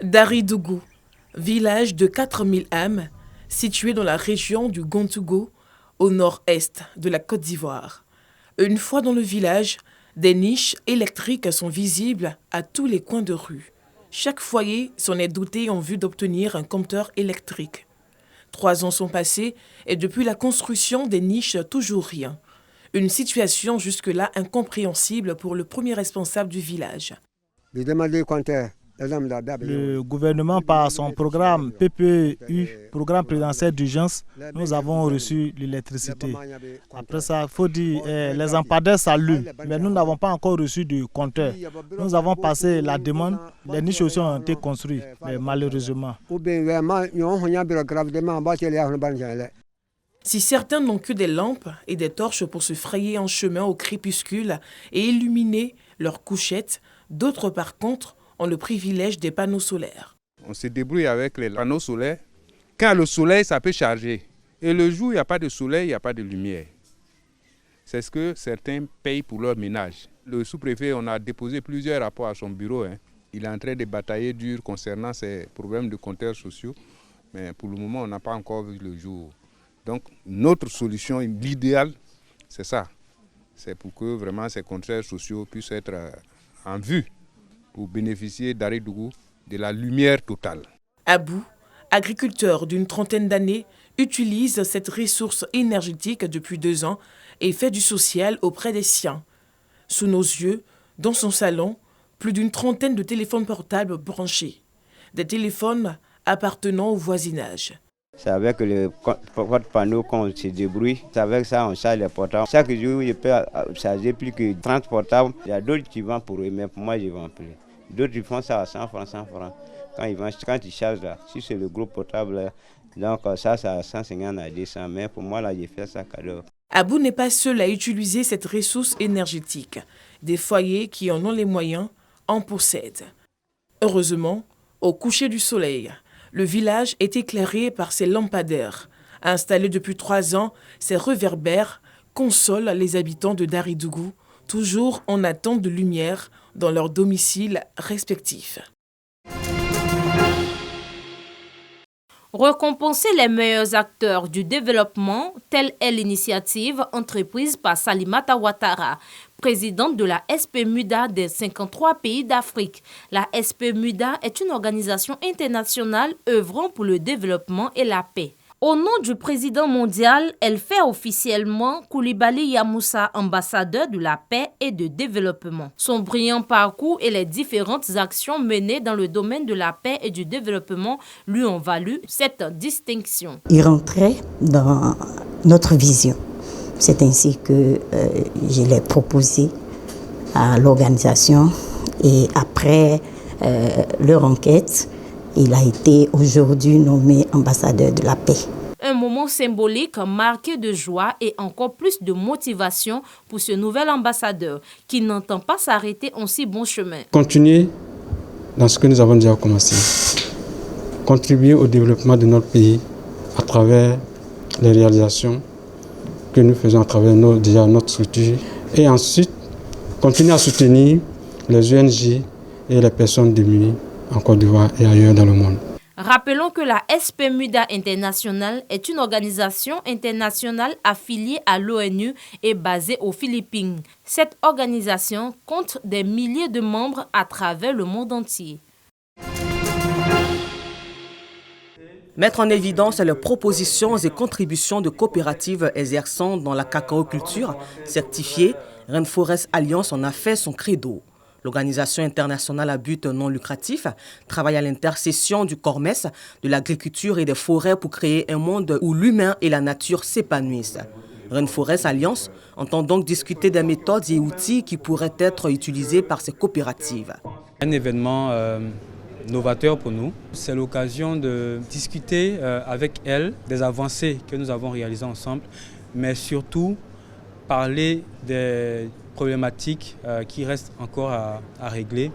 Dari-Dougou, village de 4000 âmes, situé dans la région du Gontougo, au nord-est de la Côte d'Ivoire. Une fois dans le village, des niches électriques sont visibles à tous les coins de rue. Chaque foyer s'en est doté en vue d'obtenir un compteur électrique. 3 ans sont passés et depuis la construction des niches, toujours rien. Une situation jusque-là incompréhensible pour le premier responsable du village. Le gouvernement, par son programme PPU, programme présidentiel d'urgence, nous avons reçu l'électricité. Après ça, il faut dire, les lampadaires s'allument, mais nous n'avons pas encore reçu de compteur. Nous avons passé la demande, les niches aussi ont été construites, mais malheureusement. Si certains n'ont que des lampes et des torches pour se frayer un chemin au crépuscule et illuminer leurs couchettes, d'autres par contre ont le privilège des panneaux solaires. On se débrouille avec les panneaux solaires. Quand le soleil, ça peut charger. Et le jour, il n'y a pas de soleil, il n'y a pas de lumière. C'est ce que certains payent pour leur ménage. Le sous-préfet, on a déposé plusieurs rapports à son bureau. Il est en train de batailler dur concernant ces problèmes de compteurs sociaux. Mais pour le moment, on n'a pas encore vu le jour. Donc, notre solution, l'idéal, c'est ça. C'est pour que vraiment ces compteurs sociaux puissent être en vue pour bénéficier Dari-Dougou de la lumière totale. Abou, agriculteur d'une trentaine d'années, utilise cette ressource énergétique depuis 2 ans et fait du social auprès des siens. Sous nos yeux, dans son salon, plus d'une trentaine de téléphones portables branchés. Des téléphones appartenant au voisinage. C'est avec le porte-panneau qu'on se débrouille. C'est avec ça on charge les portables. Chaque jour, je peux charger plus que 30 portables. Il y a d'autres qui vendent pour eux, mais pour moi, je ne vends plus. D'autres ils font ça à 100 francs, 100 francs. Quand ils chargent là, si c'est le gros portable, là, donc ça c'est à 150 à 200. Mais pour moi, là, j'ai fait ça cadeau. Abou n'est pas seul à utiliser cette ressource énergétique. Des foyers qui en ont les moyens en possèdent. Heureusement, au coucher du soleil, le village est éclairé par ces lampadaires. Installés depuis 3 ans, ces réverbères consolent les habitants de Dari-Dougou, toujours en attente de lumière dans leurs domiciles respectifs. Récompenser les meilleurs acteurs du développement, telle est l'initiative entreprise par Salimata Ouattara, présidente de la SPMUDA des 53 pays d'Afrique. La SPMUDA est une organisation internationale œuvrant pour le développement et la paix. Au nom du président mondial, elle fait officiellement Koulibaly Yamoussa ambassadeur de la paix et de développement. Son brillant parcours et les différentes actions menées dans le domaine de la paix et du développement lui ont valu cette distinction. Il rentrait dans notre vision. C'est ainsi que je l'ai proposé à l'organisation et après leur enquête, il a été aujourd'hui nommé ambassadeur de la paix. Un moment symbolique marqué de joie et encore plus de motivation pour ce nouvel ambassadeur qui n'entend pas s'arrêter en si bon chemin. Continuer dans ce que nous avons déjà commencé. Contribuer au développement de notre pays à travers les réalisations que nous faisons à travers notre structure. Et ensuite, continuer à soutenir les ONG et les personnes démunies en Côte d'Ivoire et ailleurs dans le monde. Rappelons que la SPMUDA International est une organisation internationale affiliée à l'ONU et basée aux Philippines. Cette organisation compte des milliers de membres à travers le monde entier. Mettre en évidence les propositions et contributions de coopératives exerçant dans la cacaoculture certifiée, Rainforest Alliance en a fait son credo. L'organisation internationale à but non lucratif travaille à l'intercession du CORMES, de l'agriculture et des forêts pour créer un monde où l'humain et la nature s'épanouissent. Rainforest Alliance entend donc discuter des méthodes et outils qui pourraient être utilisés par ces coopératives. Un événement novateur pour nous, c'est l'occasion de discuter avec elles des avancées que nous avons réalisées ensemble, mais surtout parler des problématiques qui restent encore à régler.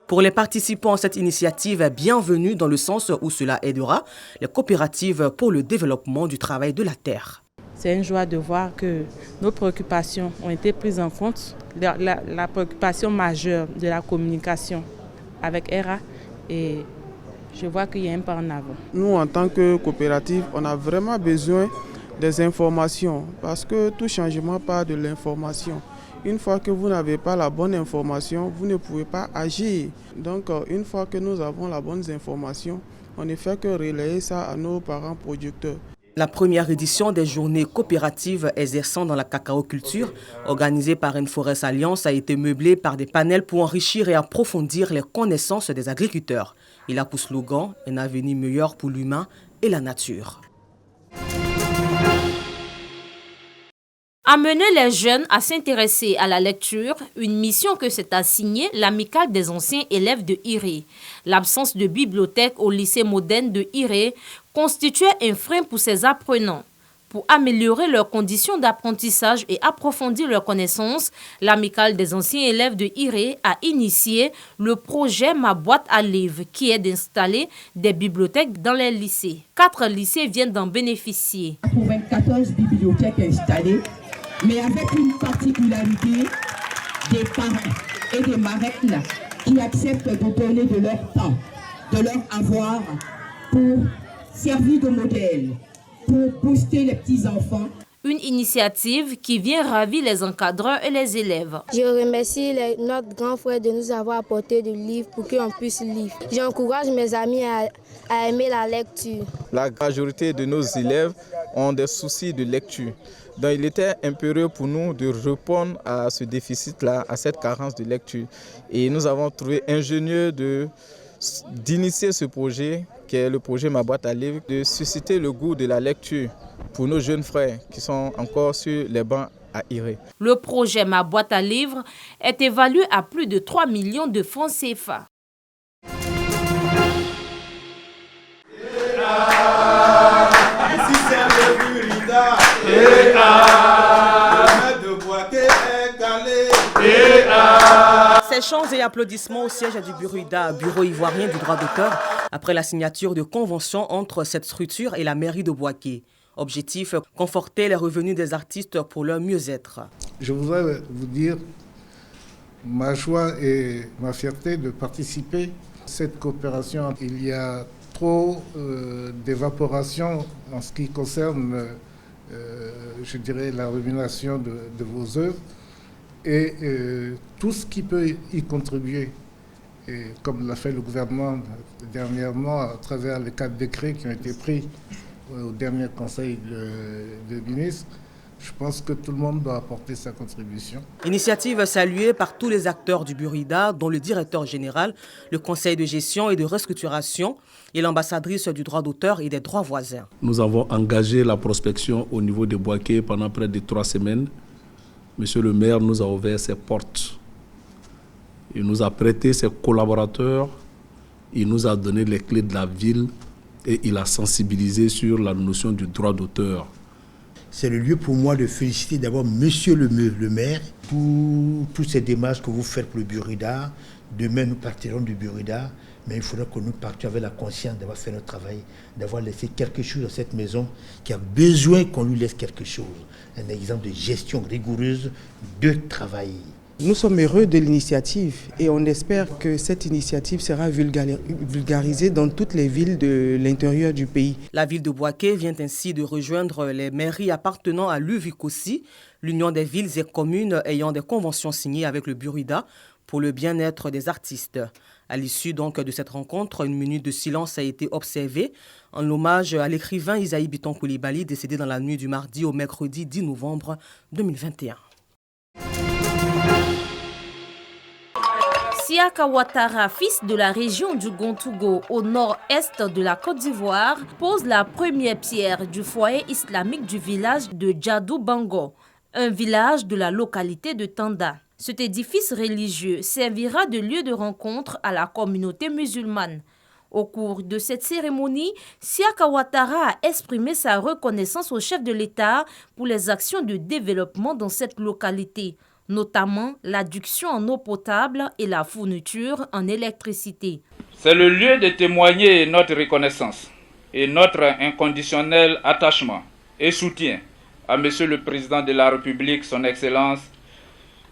Pour les participants à cette initiative, bienvenue dans le sens où cela aidera les coopératives pour le développement du travail de la terre. C'est une joie de voir que nos préoccupations ont été prises en compte. La préoccupation majeure de la communication avec ERA et je vois qu'il y a un pas en avant. Nous, en tant que coopérative, on a vraiment besoin des informations parce que tout changement part de l'information. Une fois que vous n'avez pas la bonne information, vous ne pouvez pas agir. Donc, une fois que nous avons la bonne information, on ne fait que relayer ça à nos parents producteurs. La première édition des journées coopératives exerçant dans la cacaoculture, organisée par Rainforest Alliance, a été meublée par des panels pour enrichir et approfondir les connaissances des agriculteurs. Il a pour slogan « Un avenir meilleur pour l'humain et la nature ». Amener les jeunes à s'intéresser à la lecture, une mission que s'est assignée l'amicale des anciens élèves de Iré. L'absence de bibliothèque au lycée moderne de Iré constituait un frein pour ces apprenants. Pour améliorer leurs conditions d'apprentissage et approfondir leurs connaissances, l'amicale des anciens élèves de Iré a initié le projet Ma boîte à livres qui est d'installer des bibliothèques dans les lycées. 4 lycées viennent d'en bénéficier. 94 bibliothèques installées, mais avec une particularité des parents et des marraines qui acceptent de donner de leur temps, de leur avoir pour servir de modèle, pour booster les petits-enfants. Une initiative qui vient ravir les encadreurs et les élèves. Je remercie notre grand frère de nous avoir apporté des livres pour qu'on puisse lire. J'encourage mes amis à aimer la lecture. La majorité de nos élèves ont des soucis de lecture. Donc il était impérieux pour nous de répondre à ce déficit-là, à cette carence de lecture. Et nous avons trouvé ingénieux d'initier ce projet, qui est le projet Ma boîte à livres, de susciter le goût de la lecture pour nos jeunes frères qui sont encore sur les bancs à Iré. Le projet Ma boîte à livres est évalué à plus de 3 millions de francs CFA. Ces chants et applaudissements au siège du Bureau-IDA, Bureau ivoirien du droit d'auteur, après la signature de convention entre cette structure et la mairie de Bouaké. Objectif, conforter les revenus des artistes pour leur mieux-être. Je voudrais vous dire ma joie et ma fierté de participer à cette coopération. Il y a trop d'évaporation en ce qui concerne, je dirais, la rémunération de vos œuvres. Et tout ce qui peut y contribuer, et comme l'a fait le gouvernement dernièrement à travers les 4 décrets qui ont été pris au dernier conseil de ministres, je pense que tout le monde doit apporter sa contribution. Initiative saluée par tous les acteurs du Bureau-IDA, dont le directeur général, le conseil de gestion et de restructuration et l'ambassadrice du droit d'auteur et des droits voisins. Nous avons engagé la prospection au niveau de Bouaké pendant près de 3 semaines. Monsieur le maire nous a ouvert ses portes. Il nous a prêté ses collaborateurs, il nous a donné les clés de la ville et il a sensibilisé sur la notion du droit d'auteur. C'est le lieu pour moi de féliciter d'abord Monsieur le maire pour toutes ces démarches que vous faites pour le Bureau-IDA. Demain, nous partirons du Bureau-IDA, mais il faudra que nous partions avec la conscience d'avoir fait notre travail, d'avoir laissé quelque chose dans cette maison qui a besoin qu'on lui laisse quelque chose. Un exemple de gestion rigoureuse de travail. Nous sommes heureux de l'initiative et on espère que cette initiative sera vulgarisée dans toutes les villes de l'intérieur du pays. La ville de Bouaké vient ainsi de rejoindre les mairies appartenant à l'UVICOSI, l'Union des villes et communes ayant des conventions signées avec le Bureau-IDA pour le bien-être des artistes. À l'issue donc de cette rencontre, une minute de silence a été observée en hommage à l'écrivain Isaïe Biton Koulibaly, décédé dans la nuit du mardi au mercredi 10 novembre 2021. Siaka Ouattara, fils de la région du Gontougo au nord-est de la Côte d'Ivoire, pose la première pierre du foyer islamique du village de Djadou Bango, un village de la localité de Tanda. Cet édifice religieux servira de lieu de rencontre à la communauté musulmane. Au cours de cette cérémonie, Siaka Ouattara a exprimé sa reconnaissance au chef de l'État pour les actions de développement dans cette localité, notamment l'adduction en eau potable et la fourniture en électricité. C'est le lieu de témoigner notre reconnaissance et notre inconditionnel attachement et soutien à Monsieur le Président de la République, Son Excellence,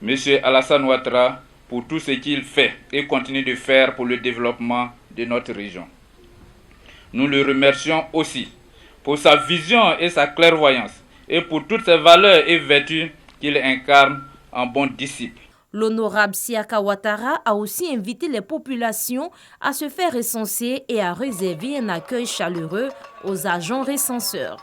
Monsieur Alassane Ouattara, pour tout ce qu'il fait et continue de faire pour le développement de notre région. Nous le remercions aussi pour sa vision et sa clairvoyance et pour toutes ses valeurs et vertus qu'il incarne en bon disciple. L'honorable Siaka Ouattara a aussi invité les populations à se faire recenser et à réserver un accueil chaleureux aux agents recenseurs.